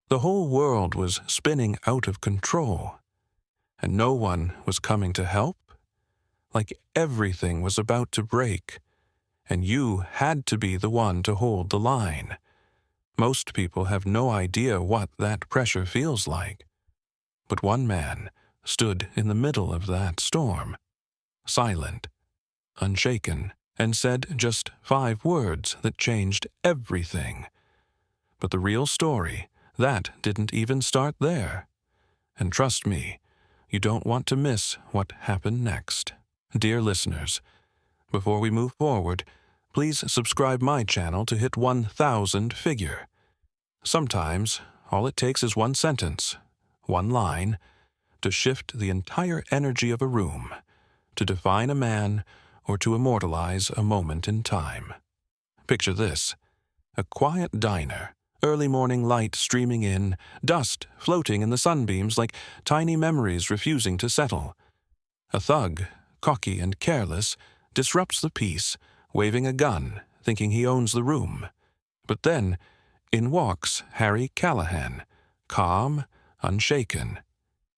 The whole world was spinning out of control, and no one was coming to help. Like everything was about to break, and you had to be the one to hold the line. Most people have no idea what that pressure feels like. But one man stood in the middle of that storm, silent, unshaken, and said just 5 words that changed everything. But the real story, that didn't even start there. And trust me, you don't want to miss what happened next. Dear listeners, before we move forward, please subscribe my channel to hit 1,000 figure. Sometimes, all it takes is one sentence, one line, to shift the entire energy of a room, to define a man, or to immortalize a moment in time. Picture this: a quiet diner, early morning light streaming in, dust floating in the sunbeams like tiny memories refusing to settle. A thug, cocky and careless, disrupts the peace, waving a gun, thinking he owns the room. But then, in walks Harry Callahan, calm, unshaken.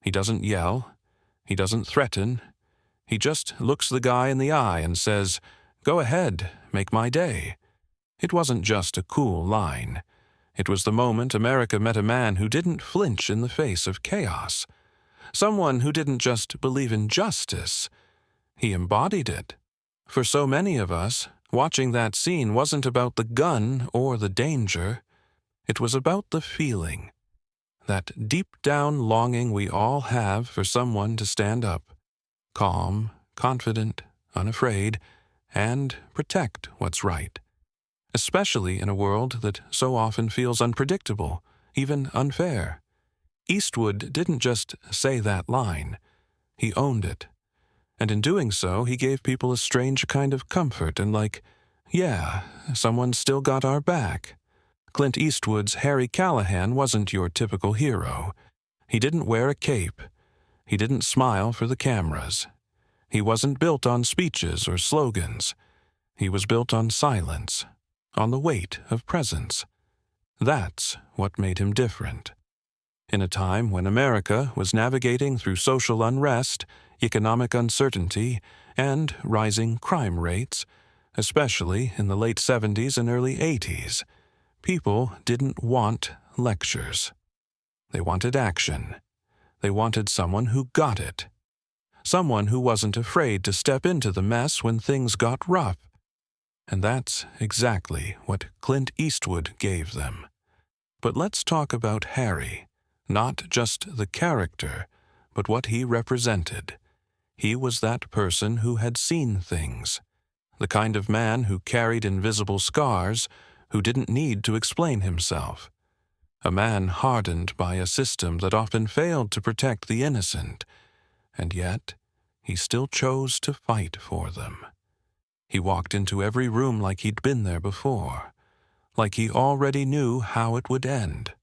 He doesn't yell. He doesn't threaten. He just looks the guy in the eye and says, "Go ahead, make my day." It wasn't just a cool line. It was the moment America met a man who didn't flinch in the face of chaos. Someone who didn't just believe in justice. He embodied it. For so many of us, watching that scene wasn't about the gun or the danger. It was about the feeling. That deep-down longing we all have for someone to stand up, calm, confident, unafraid, and protect what's right. Especially in a world that so often feels unpredictable, even unfair. Eastwood didn't just say that line. He owned it. And in doing so, he gave people a strange kind of comfort and yeah, someone's still got our back. Clint Eastwood's Harry Callahan wasn't your typical hero. He didn't wear a cape. He didn't smile for the cameras. He wasn't built on speeches or slogans. He was built on silence, on the weight of presence. That's what made him different. In a time when America was navigating through social unrest, economic uncertainty, and rising crime rates, especially in the late 70s and early 80s, people didn't want lectures. They wanted action. They wanted someone who got it. Someone who wasn't afraid to step into the mess when things got rough. And that's exactly what Clint Eastwood gave them. But let's talk about Harry, not just the character, but what he represented. He was that person who had seen things, the kind of man who carried invisible scars, who didn't need to explain himself. A man hardened by a system that often failed to protect the innocent, and yet he still chose to fight for them. He walked into every room like he'd been there before, like he already knew how it would end.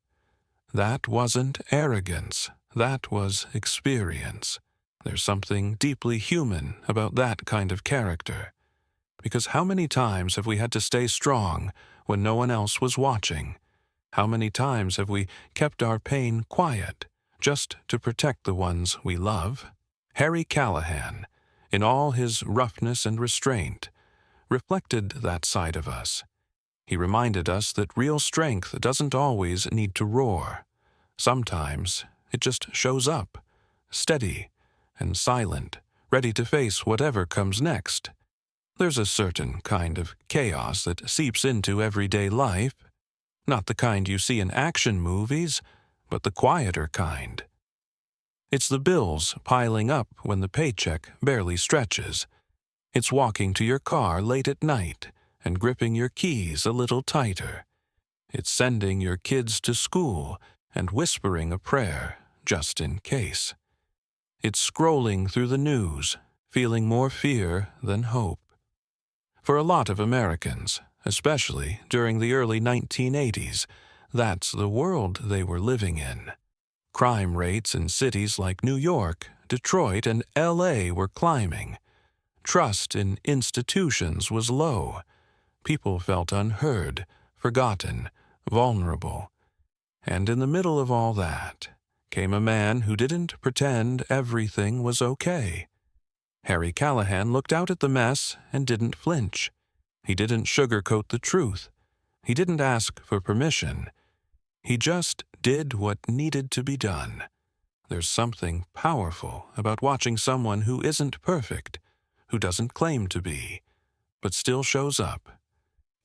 That wasn't arrogance, that was experience. There's something deeply human about that kind of character. Because how many times have we had to stay strong when no one else was watching? How many times have we kept our pain quiet just to protect the ones we love? Harry Callahan, in all his roughness and restraint, reflected that side of us. He reminded us that real strength doesn't always need to roar. Sometimes it just shows up, steady and silent, ready to face whatever comes next. There's a certain kind of chaos that seeps into everyday life, not the kind you see in action movies, but the quieter kind. It's the bills piling up when the paycheck barely stretches. It's walking to your car late at night and gripping your keys a little tighter. It's sending your kids to school and whispering a prayer just in case. It's scrolling through the news, feeling more fear than hope. For a lot of Americans, especially during the early 1980s, that's the world they were living in. Crime rates in cities like New York, Detroit, and LA were climbing. Trust in institutions was low. People felt unheard, forgotten, vulnerable. And in the middle of all that came a man who didn't pretend everything was okay. Harry Callahan looked out at the mess and didn't flinch. He didn't sugarcoat the truth. He didn't ask for permission. He just did what needed to be done. There's something powerful about watching someone who isn't perfect, who doesn't claim to be, but still shows up.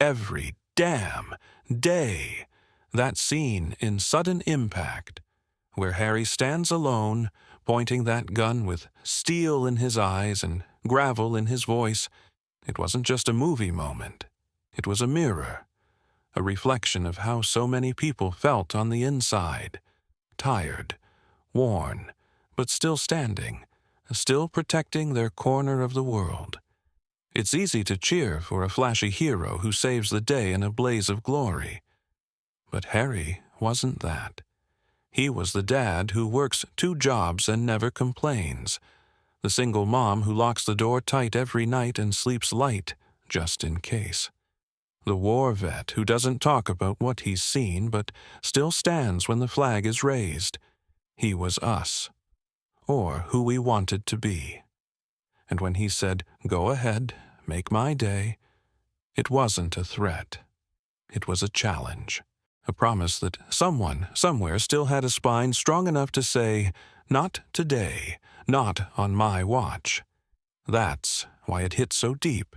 Every damn day. That scene in Sudden Impact, where Harry stands alone, pointing that gun with steel in his eyes and gravel in his voice, it wasn't just a movie moment. It was a mirror, a reflection of how so many people felt on the inside, tired, worn, but still standing, still protecting their corner of the world. It's easy to cheer for a flashy hero who saves the day in a blaze of glory. But Harry wasn't that. He was the dad who works 2 jobs and never complains, the single mom who locks the door tight every night and sleeps light, just in case. The war vet who doesn't talk about what he's seen but still stands when the flag is raised. He was us, or who we wanted to be. And when he said, "Go ahead, make my day," it wasn't a threat. It was a challenge, a promise that someone, somewhere still had a spine strong enough to say, "Not today, not on my watch." That's why it hit so deep.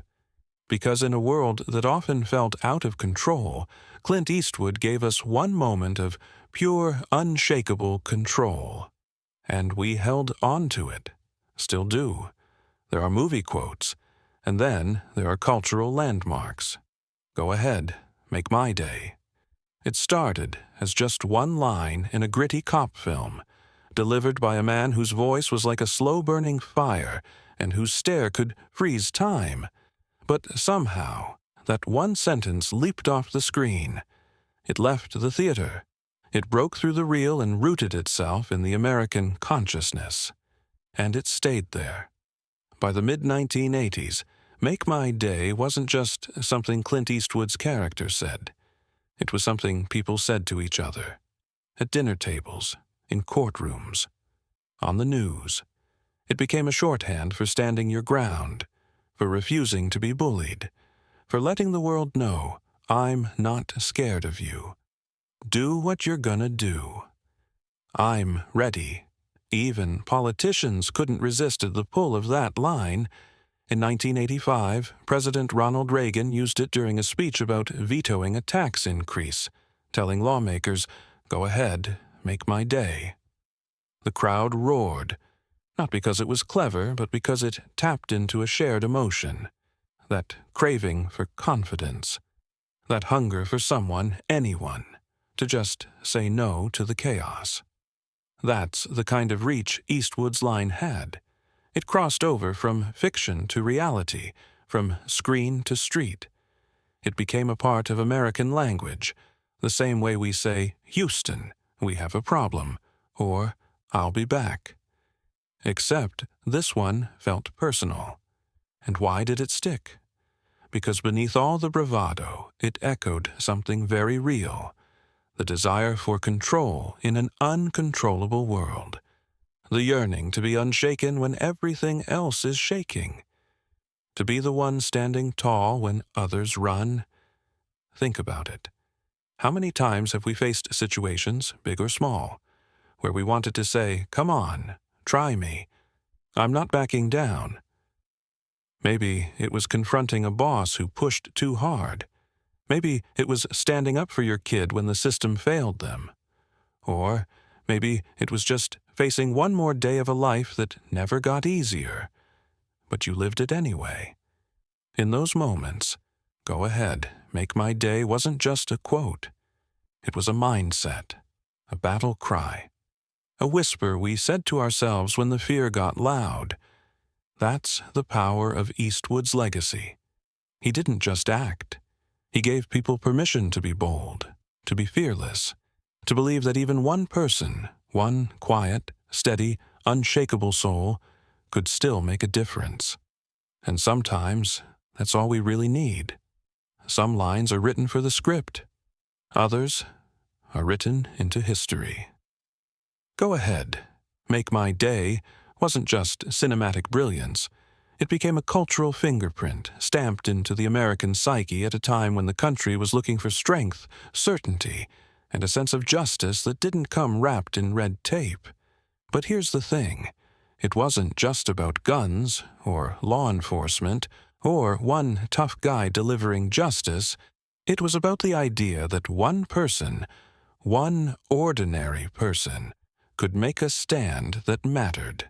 Because in a world that often felt out of control, Clint Eastwood gave us one moment of pure, unshakable control. And we held on to it. Still do. There are movie quotes, and then there are cultural landmarks. Go ahead, make my day. It started as just one line in a gritty cop film, delivered by a man whose voice was like a slow-burning fire and whose stare could freeze time. But somehow, that one sentence leaped off the screen. It left the theater. It broke through the reel and rooted itself in the American consciousness. And it stayed there. By the mid-1980s, "Make My Day" wasn't just something Clint Eastwood's character said. It was something people said to each other. At dinner tables, in courtrooms, on the news. It became a shorthand for standing your ground, for refusing to be bullied, for letting the world know, "I'm not scared of you. Do what you're gonna do. I'm ready." Even politicians couldn't resist the pull of that line. In 1985, President Ronald Reagan used it during a speech about vetoing a tax increase, telling lawmakers, "Go ahead, make my day." The crowd roared, not because it was clever, but because it tapped into a shared emotion, that craving for confidence, that hunger for someone, anyone, to just say no to the chaos. That's the kind of reach Eastwood's line had. It crossed over from fiction to reality, from screen to street. It became a part of American language, the same way we say, "Houston, we have a problem," or "I'll be back." Except this one felt personal. And why did it stick? Because beneath all the bravado, it echoed something very real. The desire for control in an uncontrollable world. The yearning to be unshaken when everything else is shaking. To be the one standing tall when others run. Think about it. How many times have we faced situations, big or small, where we wanted to say, "Come on, try me. I'm not backing down." Maybe it was confronting a boss who pushed too hard. Maybe it was standing up for your kid when the system failed them. Or maybe it was just facing one more day of a life that never got easier. But you lived it anyway. In those moments, "Go ahead, make my day" wasn't just a quote. It was a mindset, a battle cry, a whisper we said to ourselves when the fear got loud. That's the power of Eastwood's legacy. He didn't just act. He gave people permission to be bold, to be fearless, to believe that even one person, one quiet, steady, unshakable soul, could still make a difference. And sometimes that's all we really need. Some lines are written for the script. Others, are written into history. Go ahead. Make My Day wasn't just cinematic brilliance. It became a cultural fingerprint stamped into the American psyche at a time when the country was looking for strength, certainty, and a sense of justice that didn't come wrapped in red tape. But here's the thing. It wasn't just about guns, or law enforcement, or one tough guy delivering justice. It was about the idea that one person, one ordinary person, could make a stand that mattered.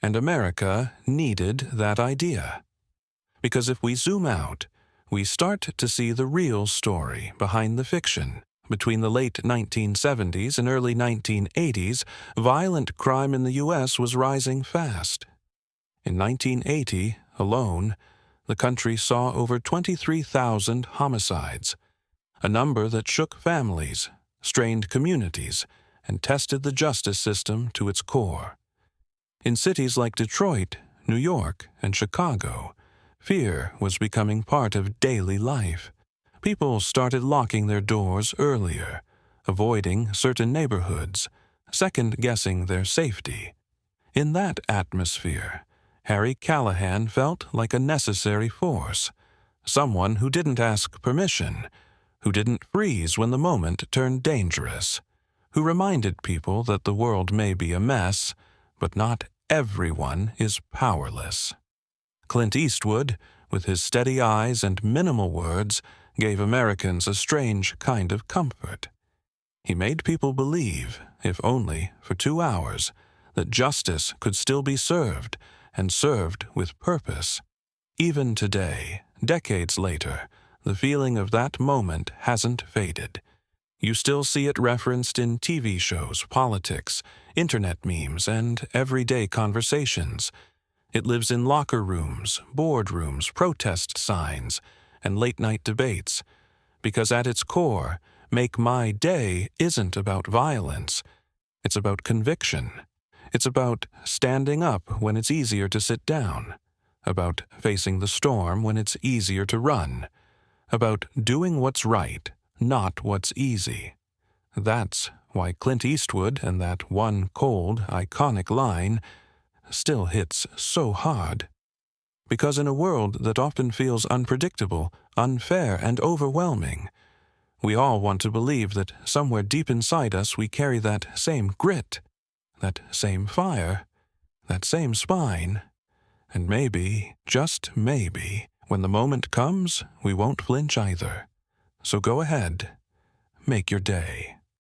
And America needed that idea. Because if we zoom out, we start to see the real story behind the fiction. Between the late 1970s and early 1980s, violent crime in the U.S. was rising fast. In 1980 alone, the country saw over 23,000 homicides, a number that shook families, strained communities, and tested the justice system to its core. In cities like Detroit, New York, and Chicago, fear was becoming part of daily life. People started locking their doors earlier, avoiding certain neighborhoods, second-guessing their safety. In that atmosphere, Harry Callahan felt like a necessary force, someone who didn't ask permission, who didn't freeze when the moment turned dangerous, who reminded people that the world may be a mess, but not everyone is powerless. Clint Eastwood, with his steady eyes and minimal words, gave Americans a strange kind of comfort. He made people believe, if only for 2 hours, that justice could still be served, and served with purpose. Even today, decades later, the feeling of that moment hasn't faded. You still see it referenced in TV shows, politics, internet memes, and everyday conversations. It lives in locker rooms, boardrooms, protest signs, and late-night debates. Because at its core, Make My Day isn't about violence. It's about conviction. It's about standing up when it's easier to sit down, about facing the storm when it's easier to run, about doing what's right, not what's easy. That's why Clint Eastwood and that one cold, iconic line still hits so hard. Because in a world that often feels unpredictable, unfair, and overwhelming, we all want to believe that somewhere deep inside us we carry that same grit, that same fire, that same spine, and maybe, just maybe, when the moment comes, we won't flinch either. So go ahead, make your day.